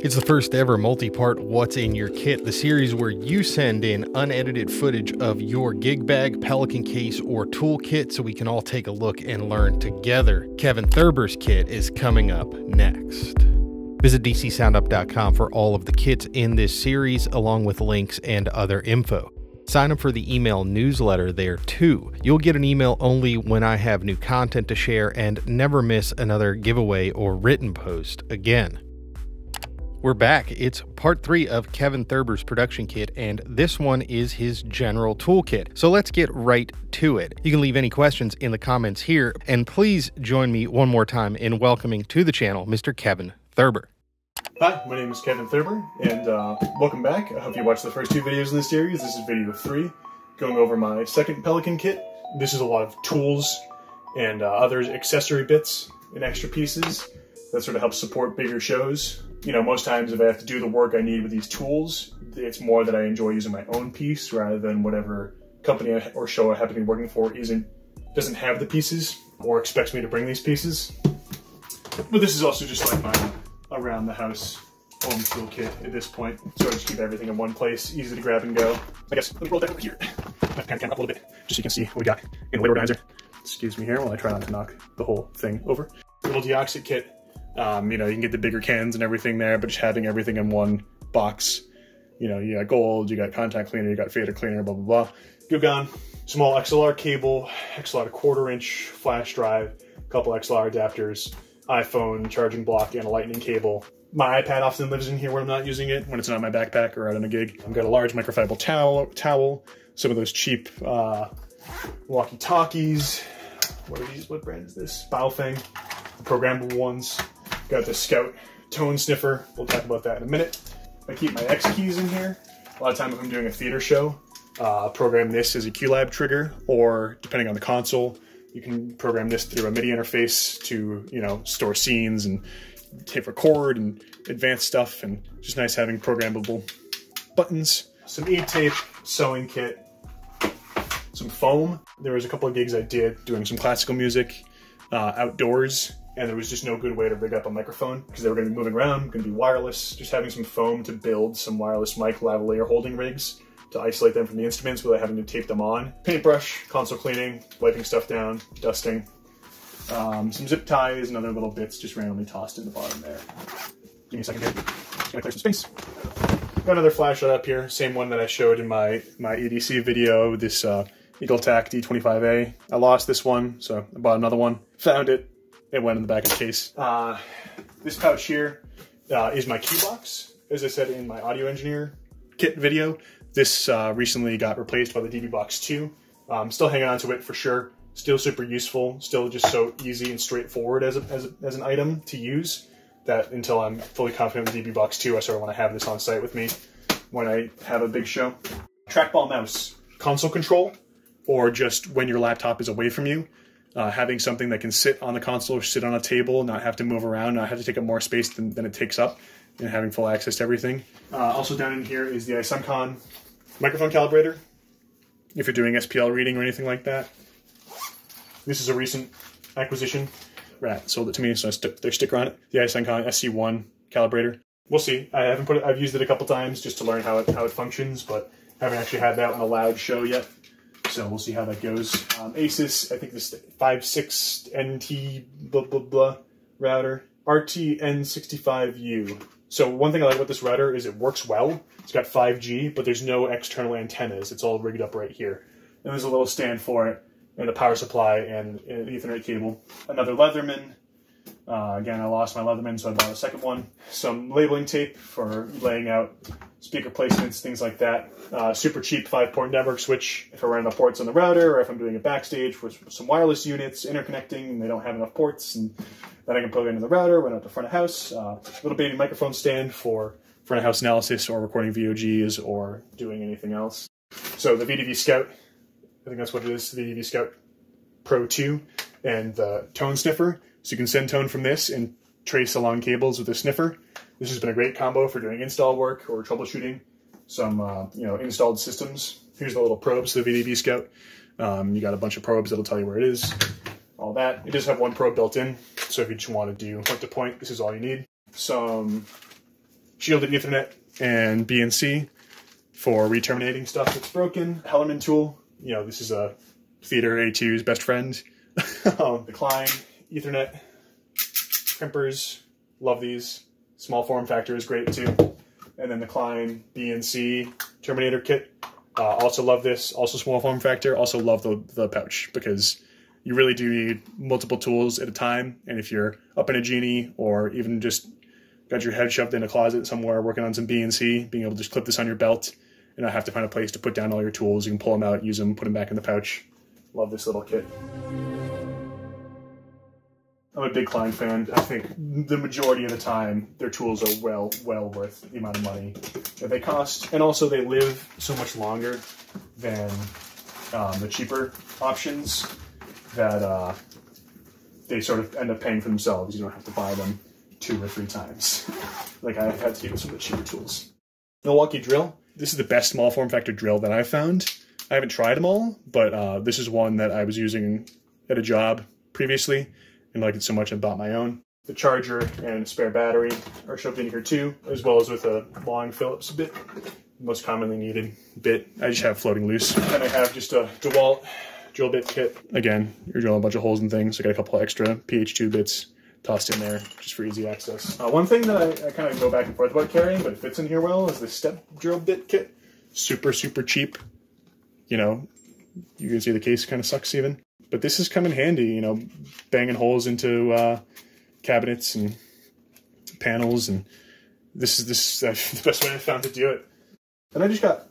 It's the first ever multi-part What's in Your Kit, the series where you send in unedited footage of your gig bag, pelican case, or tool kit so we can all take a look and learn together. Kevin Thurber's kit is coming up next. Visit DcSoundOp.com for all of the kits in this series, along with links and other info. Sign up for the email newsletter there too. You'll get an email only when I have new content to share and never miss another giveaway or written post again. We're back. It's part 3 of Kevin Thurber's production kit, and this one is his general toolkit. So let's get right to it. You can leave any questions in the comments here, and please join me one more time in welcoming to the channel Mr. Kevin Thurber. Hi, my name is Kevin Thurber, and welcome back. I hope you watched the first 2 videos in this series. This is video 3, going over my second pelican kit. This is a lot of tools and other accessory bits and extra pieces that sort of help support bigger shows. You know, most times if I have to do the work I need with these tools, it's more that I enjoy using my own piece rather than whatever company or show I happen to be working for doesn't have the pieces or expects me to bring these pieces. But this is also just like my around the house home tool kit at this point. So I just keep everything in one place, easy to grab and go. I guess let me roll that over here. I pan the camera up a little bit just so you can see what we got in the weight organizer. Excuse me here while I try not to knock the whole thing over. Little deoxit kit. You know, you can get the bigger cans and everything there, but just having everything in one box. You know, you got gold, you got contact cleaner, you got fader cleaner, blah, blah, blah. Good gone. Small XLR cable, XLR 1/4 inch flash drive, a couple XLR adapters, iPhone charging block, and a lightning cable. My iPad often lives in here when I'm not using it, when it's not in my backpack or out on a gig. I've got a large microfiber towel, some of those cheap Walkie-Talkies. What are these? What brand is this? Baofeng, programmable ones. Got the Scout tone sniffer. We'll talk about that in a minute. I keep my X keys in here. A lot of time if I'm doing a theater show, program this as a qlab trigger, or depending on the console, you can program this through a MIDI interface to, you know, store scenes and hit record and advanced stuff, and just nice having programmable buttons. Some E-tape, sewing kit, some foam. There was a couple of gigs I did doing some classical music outdoors, and there was just no good way to rig up a microphone because they were going to be moving around, going to be wireless. Just having some foam to build some wireless mic lavalier holding rigs to isolate them from the instruments without having to tape them on. Paintbrush, console cleaning, wiping stuff down, dusting. Some zip ties and other little bits just randomly tossed in the bottom there. Give me a second here. Gonna clear some space. Got another flashlight up here, same one that I showed in my EDC video, this EagleTac D25A. I lost this one, so I bought another one. Found it. It went in the back of the case. This pouch here is my key box. As I said in my audio engineer kit video, this recently got replaced by the DB Box 2. I'm still hanging on to it for sure. Still super useful. Still just so easy and straightforward as an item to use that until I'm fully confident with DB Box 2, I sort of want to have this on site with me when I have a big show. Trackball mouse, console control, or just when your laptop is away from you. Having something that can sit on the console or sit on a table, not have to move around, not have to take up more space than it takes up, and having full access to everything. Also down in here is the Isemcon microphone calibrator, if you're doing SPL reading or anything like that. This is a recent acquisition. Rat sold it to me, so I stuck their sticker on it. The Isemcon SC1 calibrator. We'll see. I've used it a couple times just to learn how it functions, but haven't actually had that on a loud show yet. So we'll see how that goes. Asus, I think this 5.6 NT blah blah blah router. RTN65U. So one thing I like about this router is it works well. It's got 5G, but there's no external antennas. It's all rigged up right here. And there's a little stand for it, and a power supply, and an Ethernet cable. Another Leatherman. Again, I lost my Leatherman, so I bought a second one. Some labeling tape for laying out speaker placements, things like that. Super cheap 5-port network switch if I run enough ports on the router, or if I'm doing it backstage for some wireless units interconnecting and they don't have enough ports, and then I can plug it into the router, run out the front of house. Little baby microphone stand for front of house analysis or recording VOGs or doing anything else. So the VDV Scout, I think that's what it is, the VDV Scout Pro 2, and the tone sniffer. So you can send tone from this and trace along cables with a sniffer. This has been a great combo for doing install work or troubleshooting some you know, installed systems. Here's the little probes, the VDV Scout. You got a bunch of probes that'll tell you where it is. All that. It does have one probe built in, so if you just want to do point to point, this is all you need. Some shielded Ethernet and BNC for re-terminating stuff that's broken. Hellerman tool, you know, this is a Theater 82's best friend. The Klein Ethernet crimpers, love these. Small form factor is great too. And then the Klein Bnc Terminator Kit, also love this. Also small form factor, also love the pouch, because you really do need multiple tools at a time. And if you're up in a genie or even just got your head shoved in a closet somewhere working on some BNC, being able to just clip this on your belt and not have to find a place to put down all your tools, you can pull them out, use them, put them back in the pouch. Love this little kit. I'm a big Klein fan. I think the majority of the time, their tools are well worth the amount of money that they cost. And also they live so much longer than the cheaper options that they sort of end up paying for themselves. You don't have to buy them 2 or 3 times. Like I had to do with some of the cheaper tools. Milwaukee Drill. This is the best small form factor drill that I've found. I haven't tried them all, but this is one that I was using at a job previously and liked it so much I bought my own. The charger and spare battery are shoved in here too, as well as with a long Phillips bit, most commonly needed bit. I just have floating loose. Then I have just a Dewalt Drill Bit Kit. Again, you're drilling a bunch of holes and things. I got a couple of extra PH2 bits tossed in there just for easy access. One thing that I kind of go back and forth about carrying, but it fits in here well, is the Step Drill Bit Kit. Super cheap. You know, you can see the case kind of sucks even. But this has come in handy, you know, banging holes into cabinets and panels, and this is the best way I found to do it. And I just got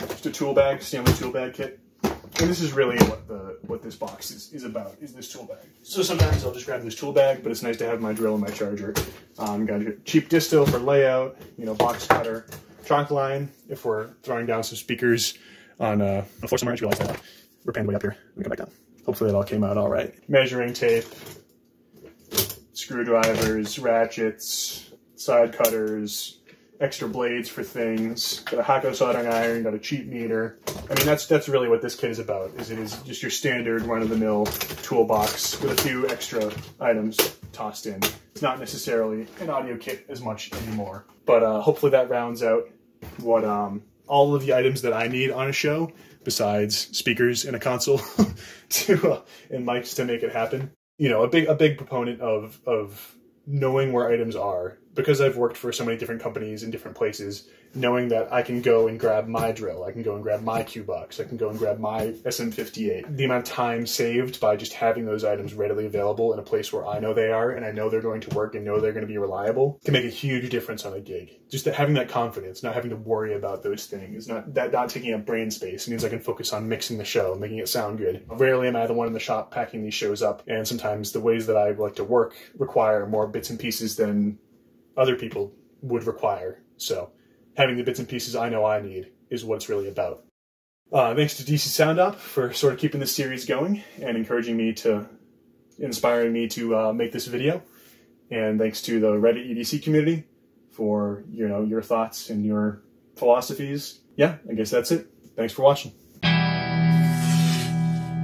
just a tool bag, Stanley tool bag kit. And this is really what this box is about, is this tool bag. So sometimes I'll just grab this tool bag, but it's nice to have my drill and my charger. Got a cheap disto for layout, you know, box cutter, trunk line if we're throwing down some speakers on a floor somewhere. I just realized that we're panned way up here. Let me come back down. Hopefully that all came out all right. Measuring tape, screwdrivers, ratchets, side cutters, extra blades for things, got a Hakko soldering iron, got a cheap meter. I mean, that's really what this kit is about, is it is just your standard run-of-the-mill toolbox with a few extra items tossed in. It's not necessarily an audio kit as much anymore, but hopefully that rounds out what all of the items that I need on a show, besides speakers and a console and mics to make it happen. You know, a big proponent of knowing where items are, because I've worked for so many different companies in different places, knowing that I can go and grab my drill, I can go and grab my Q box, I can go and grab my SM58. The amount of time saved by just having those items readily available in a place where I know they are and I know they're going to work and know they're going to be reliable can make a huge difference on a gig. Just having that confidence, not having to worry about those things, not taking up brain space, means I can focus on mixing the show, making it sound good. Rarely am I the one in the shop packing these shows up, and sometimes the ways that I like to work require more bits and pieces than other people would require. So having the bits and pieces I know I need is what it's really about. Thanks to DcSoundOp for sort of keeping this series going and inspiring me to make this video. And thanks to the Reddit EDC community for, you know, your thoughts and your philosophies. Yeah, I guess that's it. Thanks for watching.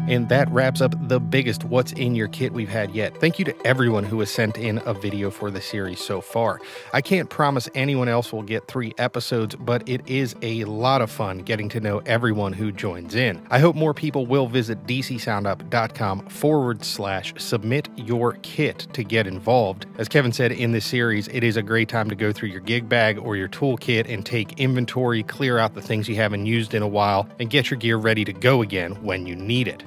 And that wraps up the biggest What's in Your Kit we've had yet. Thank you to everyone who has sent in a video for the series so far. I can't promise anyone else will get 3 episodes, but it is a lot of fun getting to know everyone who joins in. I hope more people will visit DcSoundOp.com/submit your kit to get involved. As Kevin said in this series, it is a great time to go through your gig bag or your toolkit and take inventory, clear out the things you haven't used in a while, and get your gear ready to go again when you need it.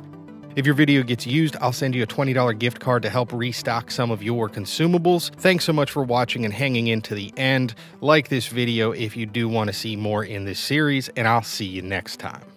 If your video gets used, I'll send you a $20 gift card to help restock some of your consumables. Thanks so much for watching and hanging in to the end. Like this video if you do want to see more in this series, and I'll see you next time.